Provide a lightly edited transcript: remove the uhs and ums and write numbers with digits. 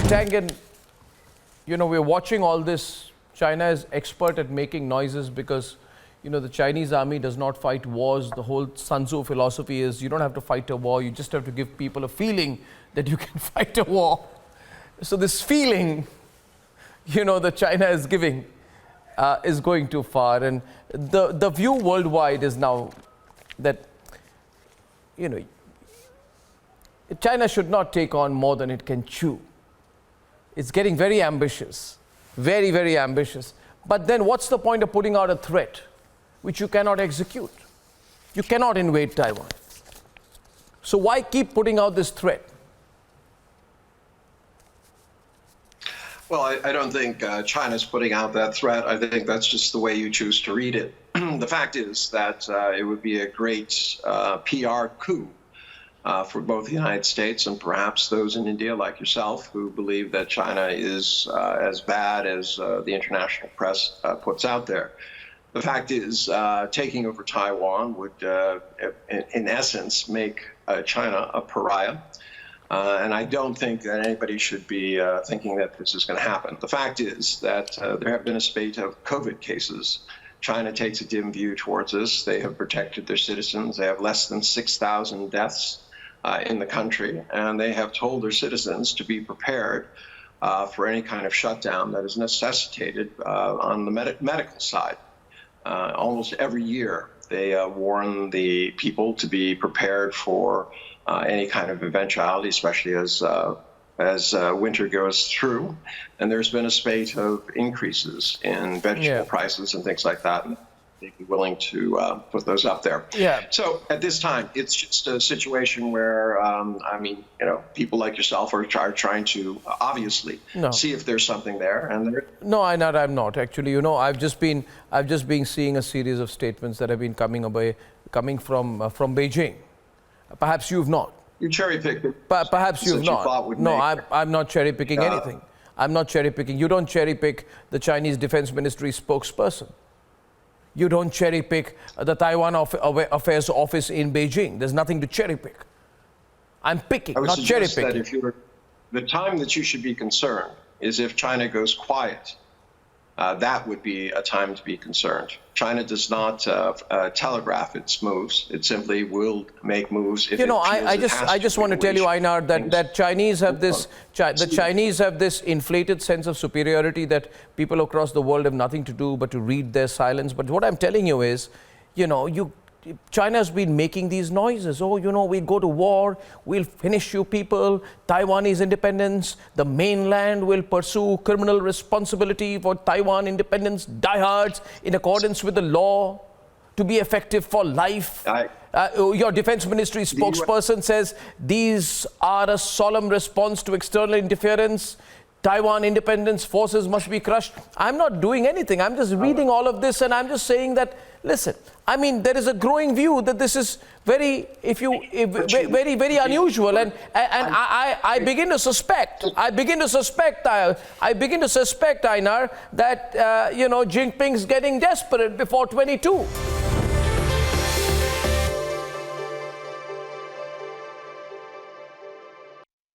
Tangen, we're watching all this. China is expert at making noises because, the Chinese army does not fight wars. The whole Sun Tzu philosophy is you don't have to fight a war. You just have to give people a feeling that you can fight a war. So this feeling, that China is giving is going too far. And the view worldwide is now that, China should not take on more than it can chew. It's getting very ambitious, very, very ambitious. But then what's the point of putting out a threat which you cannot execute? You cannot invade Taiwan. So why keep putting out this threat? Well, I don't think China's putting out that threat. I think that's just the way you choose to read it. The fact is that it would be a great PR coup for both the United States and perhaps those in India like yourself who believe that China is as bad as the international press puts out there. The fact is, taking over Taiwan would, in essence, make China a pariah. And I don't think that anybody should be thinking that this is going to happen. The fact is that there have been a spate of COVID cases. China takes a dim view towards this. They have protected their citizens. They have less than 6,000 deaths in the country, and they have told their citizens to be prepared for any kind of shutdown that is necessitated on the medical side. Almost every year, they warn the people to be prepared for any kind of eventuality, especially as winter goes through. And there's been a spate of increases in vegetable prices and things like that. They'd be willing to put those up there. Yeah. So at this time, it's just a situation where, people like yourself are trying to obviously see if there's something there. And no, Einar, I'm not actually. I've just been seeing a series of statements that have been coming from Beijing. Perhaps you've not. You cherry picked it. Perhaps you've not. No, I'm not cherry picking anything. I'm not cherry picking. You don't cherry pick the Chinese Defense Ministry spokesperson. You don't cherry pick the Taiwan Affairs Office in Beijing. There's nothing to cherry pick. I'm picking, not cherry picking. The time that you should be concerned is if China goes quiet. That would be a time to be concerned. China does not telegraph its moves. It simply will make moves if I just want to tell you, Einar, that Chinese have this the Chinese have this inflated sense of superiority that people across the world have nothing to do but to read their silence. But what I'm telling you is, China's been making these noises. Oh, we go to war, we'll finish you people, Taiwanese independence, the mainland will pursue criminal responsibility for Taiwan independence, diehards in accordance with the law to be effective for life. Your Defense Ministry spokesperson says these are a solemn response to external interference. Taiwan independence forces must be crushed. I'm not doing anything. I'm just reading all of this and I'm just saying that, listen, there is a growing view that this is very unusual, and I begin to suspect, Einar, that Jinping's getting desperate before 22.